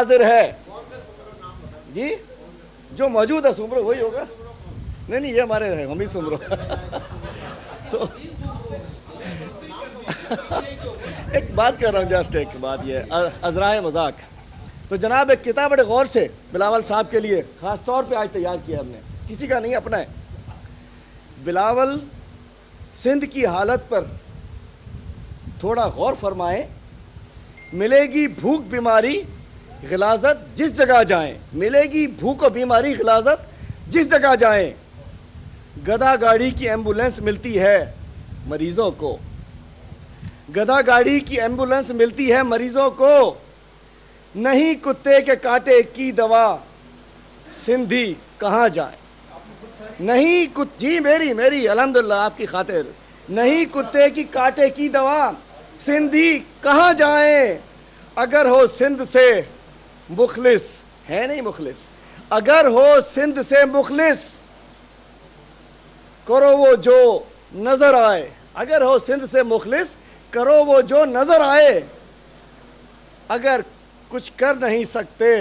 حاضر ہے جی، جو موجود ہے سمرو وہی ہوگا. نہیں یہ ہمارے ہیں، ہم ہی سمرو. تو ایک بات کر رہا ہوں، جسٹ ایک بات یہ ازرائے مذاق. تو جناب ایک کتاب بڑے غور سے بلاول صاحب کے لیے خاص طور پہ آج تیار کیا ہم نے، کسی کا نہیں اپنا ہے. بلاول سندھ کی حالت پر تھوڑا غور فرمائیں. ملے گی بھوک بیماری غلاظت جس جگہ جائیں، ملے گی بھوک و بیماری غلاظت جس جگہ جائیں. گدھا گاڑی کی ایمبولینس ملتی ہے مریضوں کو، گدھا گاڑی کی ایمبولینس ملتی ہے مریضوں کو. نہیں کتے کے کاٹے کی دوا سندھی کہاں جائیں. نہیں جی میری الحمدللہ آپ کی خاطر. نہیں کتے کی کاٹے کی دوا سندھی کہاں جائیں. اگر ہو سندھ سے مخلص، ہے نہیں مخلص، اگر ہو سندھ سے مخلص کرو وہ جو نظر آئے. اگر ہو سندھ سے مخلص کرو وہ جو نظر آئے. اگر کچھ کر نہیں سکتے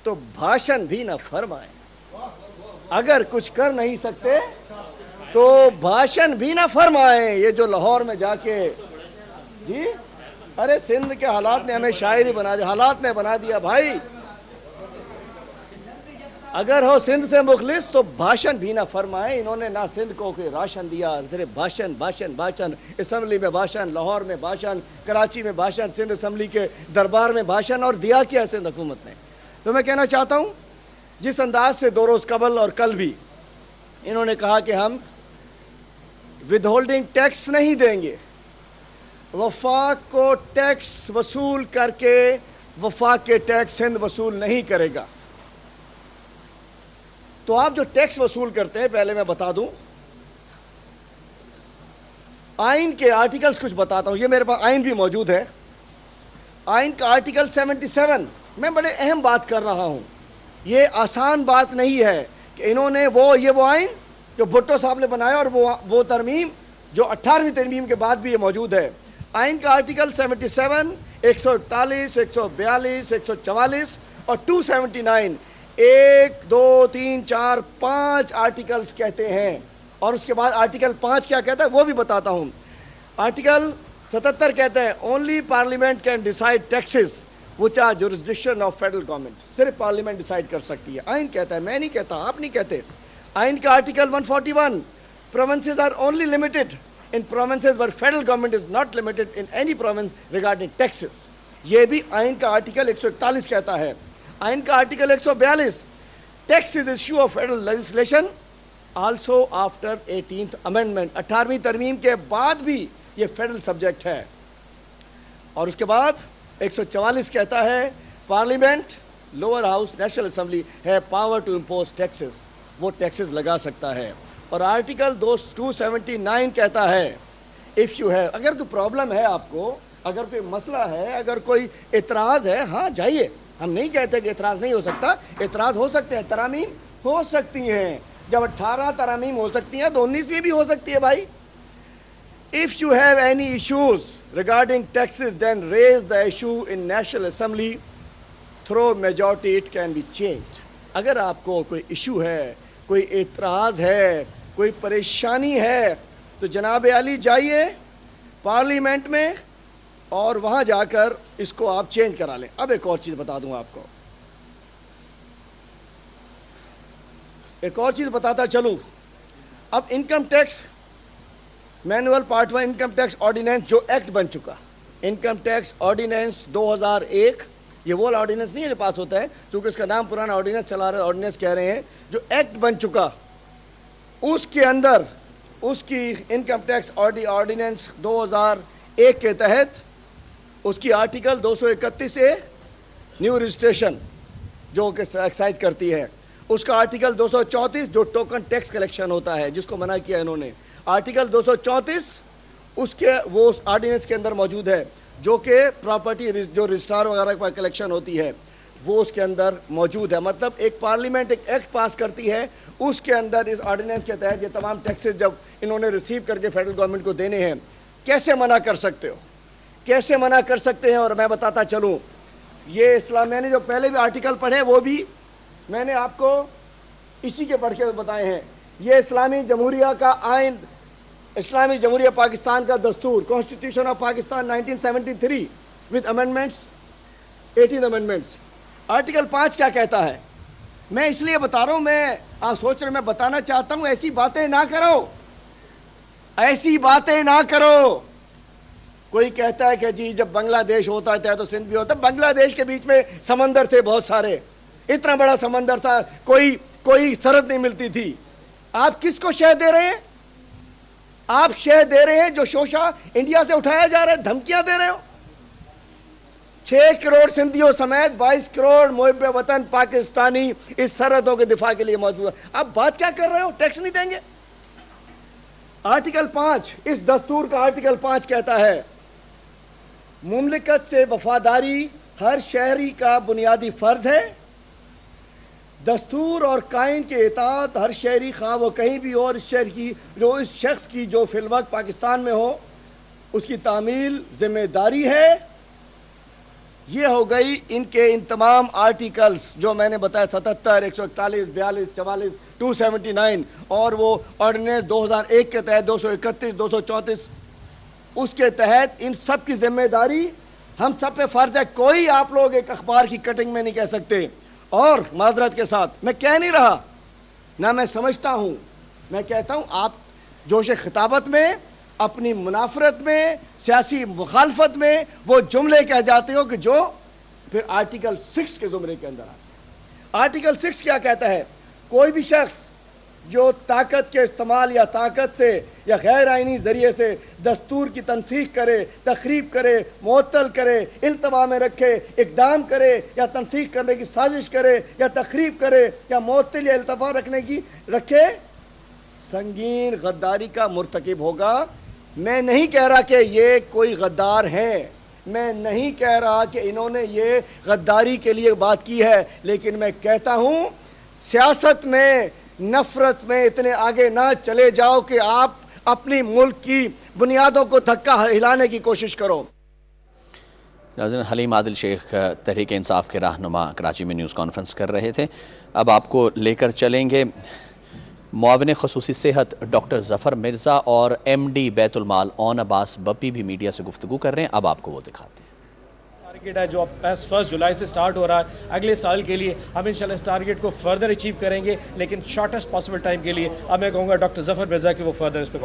تو بھاشن بھی نہ فرمائیں. اگر کچھ کر نہیں سکتے تو بھاشن بھی نہ فرمائیں. یہ جو لاہور میں جا کے جی، ارے سندھ کے حالات نے ہمیں شاعری بنا دیا، حالات نے بنا دیا بھائی. اگر ہو سندھ سے مخلص تو بھاشن بھی نہ فرمائیں. انہوں نے نہ سندھ کو کوئی راشن دیا، بھاشن بھاشن بھاشن. اسمبلی میں بھاشن، لاہور میں بھاشن، کراچی میں بھاشن، سندھ اسمبلی کے دربار میں بھاشن، اور دیا کیا سندھ حکومت نے. تو میں کہنا چاہتا ہوں جس انداز سے 2 روز قبل اور کل بھی انہوں نے کہا کہ ہم ود ہولڈنگ ٹیکس نہیں دیں گے، وفاق کو ٹیکس وصول کر کے وفاق کے ٹیکس سندھ وصول نہیں کرے گا. تو آپ جو ٹیکس وصول کرتے ہیں، پہلے میں بتا دوں آئین کے آرٹیکلز کچھ بتاتا ہوں. یہ میرے پاس آئین بھی موجود ہے. آئین کا آرٹیکل 77. میں بڑے اہم بات کر رہا ہوں، یہ آسان بات نہیں ہے کہ انہوں نے وہ آئین جو بھٹو صاحب نے بنایا اور وہ ترمیم جو 18ویں ترمیم کے بعد بھی یہ موجود ہے. آئین کا آرٹیکل 77، 141، 142، 144 اور 279 1 2 3 4 5 آرٹیکلز کہتے ہیں. اور اس کے بعد آرٹیکل 5 کیا کہتا ہے وہ بھی بتاتا ہوں. آرٹیکل 77 کہتا ہے only parliament can decide taxes which are jurisdiction of federal government. صرف پارلیمنٹ ڈیسائیڈ کر سکتی ہے. آئین کہتا ہے، میں نہیں کہتا، آپ نہیں کہتے. آئین کا article 141 provinces are only limited in provinces where federal government is not limited in any province regarding taxes. یہ بھی آئین کا آرٹیکل 141 کہتا ہے. آئین کا article 142 tax is issue of federal legislation also after 18th amendment. 18ویں ترمیم کے بعد بھی یہ فیڈرل سبجیکٹ ہے. اور اس کے بعد 144 کہتا ہے parliament lower house national assembly ہے پاور ٹو امپوز ٹیکسز، وہ ٹیکسز لگا سکتا ہے. اور آرٹیکل 279 کہتا ہے اف یو ہیو، اگر کوئی پرابلم ہے آپ کو، اگر کوئی مسئلہ ہے، اگر کوئی اعتراض ہے، ہاں جائیے. ہم نہیں کہتے کہ اعتراض نہیں ہو سکتا، اعتراض ہو سکتے ہیں، ترامیم ہو سکتی ہیں. جب 18 ترامیم ہو سکتی ہیں تو 19ویں بھی ہو سکتی ہے بھائی. If you have any issues regarding taxes, then raise the issue in National Assembly. Through majority it can be changed. اگر آپ کو کوئی ایشو ہے، کوئی اعتراض ہے، کوئی پریشانی ہے تو جناب علی جائیے پارلیمنٹ میں اور وہاں جا کر اس کو آپ چینج کرا لیں. اب ایک اور چیز بتا دوں آپ کو، ایک اور چیز بتاتا چلوں. اب income tax manual part 1 income tax ordinance جو ایکٹ بن چکا، انکم ٹیکس آرڈیننس 2001، یہ وہ آرڈیننس نہیں ہے جو پاس ہوتا ہے، چونکہ اس کا نام پرانا آرڈیننس چلا رہا ہے، آرڈیننس کہہ رہے ہیں، جو ایکٹ بن چکا اس کے اندر اس کی انکم ٹیکس آرڈیننس 2001 کے تحت اس کی آرٹیکل 231 سے نیو رجسٹریشن جو کہ ایکسائز کرتی ہے، اس کا آرٹیکل 234 جو ٹوکن ٹیکس کلیکشن ہوتا ہے جس کو منع کیا انہوں نے، آرٹیکل 234 اس کے وہ آرڈیننس کے اندر موجود ہے، جو کہ پراپرٹی جو رجسٹرار وغیرہ پر کلیکشن ہوتی ہے وہ اس کے اندر موجود ہے. مطلب ایک پارلیمنٹ ایک ایکٹ پاس کرتی ہے، اس کے اندر اس آرڈیننس کے تحت یہ تمام ٹیکسز جب انہوں نے ریسیو کر کے فیڈرل گورنمنٹ کو دینے ہیں، کیسے منع کر سکتے ہو، کیسے منع کر سکتے ہیں. اور میں بتاتا چلوں یہ اسلام میں نے جو پہلے بھی آرٹیکل پڑھے وہ بھی میں نے آپ کو اسی کے پڑھ کے بتائے ہیں. یہ اسلامی جمہوریہ کا آئین، اسلامی جمہوریہ پاکستان کا دستور، constitution of Pakistan 1973 with amendments 18 amendments. Article 5 کیا کہتا ہے؟ میں اس لیے بتا رہا ہوں، میں آپ سوچ رہے میں بتانا چاہتا ہوں ایسی باتیں نہ کرو، ایسی باتیں نہ کرو. کوئی کہتا ہے کہ جی جب بنگلہ دیش ہوتا ہے تو سندھ بھی ہوتا ہے. بنگلہ دیش کے بیچ میں سمندر تھے بہت سارے، اتنا بڑا سمندر تھا، کوئی سرحد نہیں ملتی تھی. آپ کس کو شہ دے رہے ہیں؟ آپ شہ دے رہے ہیں جو شوشہ انڈیا سے اٹھایا جا رہا ہے، دھمکیاں دے رہے ہو. 6 کروڑ سندھیوں سمیت 22 کروڑ محب وطن پاکستانی اس سرحدوں کے دفاع کے لیے موجود ہے. آپ بات کیا کر رہے ہو؟ ٹیکس نہیں دیں گے؟ آرٹیکل 5 اس دستور کا آرٹیکل 5 کہتا ہے مملکت سے وفاداری ہر شہری کا بنیادی فرض ہے. دستور اور قائن کے اطاعت ہر شہری خواہ وہ کہیں بھی اور اس شخص کی جو فی الوقت پاکستان میں ہو اس کی تعمیل ذمہ داری ہے. یہ ہو گئی ان کے ان تمام آرٹیکلز جو میں نے بتایا 77 141 42 44 279 اور وہ آرڈیننس 2001 کے تحت 231 234 اس کے تحت ان سب کی ذمہ داری ہم سب پہ فرض ہے. کوئی آپ لوگ ایک اخبار کی کٹنگ میں نہیں کہہ سکتے. اور معذرت کے ساتھ میں کہہ نہیں رہا نہ میں سمجھتا ہوں، میں کہتا ہوں آپ جوش خطابت میں اپنی منافرت میں سیاسی مخالفت میں وہ جملے کہہ جاتے ہو کہ جو پھر آرٹیکل 6 کے زمرے کے اندر آتے ہیں. آرٹیکل 6 کیا کہتا ہے؟ کوئی بھی شخص جو طاقت کے استعمال یا طاقت سے یا غیر آئینی ذریعے سے دستور کی تنسیخ کرے، تخریب کرے، معطل کرے، التوا میں رکھے، اقدام کرے یا تنسیخ کرنے کی سازش کرے یا تخریب کرے یا معطل یا التوا رکھے سنگین غداری کا مرتکب ہوگا. میں نہیں کہہ رہا کہ یہ کوئی غدار ہے، میں نہیں کہہ رہا کہ انہوں نے یہ غداری کے لیے بات کی ہے، لیکن میں کہتا ہوں سیاست میں نفرت میں اتنے آگے نہ چلے جاؤ کہ آپ اپنی ملک کی بنیادوں کو دھکا ہلانے کی کوشش کرو. ناظرین، حلیم عادل شیخ تحریک انصاف کے رہنما کراچی میں نیوز کانفرنس کر رہے تھے. اب آپ کو لے کر چلیں گے معاون خصوصی صحت ڈاکٹر ظفر مرزا اور ایم ڈی بیت المال اون عباس بپی بھی میڈیا سے گفتگو کر رہے ہیں. اب آپ کو وہ دکھاتے ہیں. ٹارگیٹ ہے جو 1 جولائی سے سٹارٹ ہو رہا ہے اگلے سال کے لیے، ہم انشاءاللہ اس ٹارگیٹ کو فردر اچیو کریں گے، لیکن شارٹسٹ پاسبل ٹائم کے لیے اب میں کہوں گا ڈاکٹر ظفر مرزا کہ وہ فردر اس پہ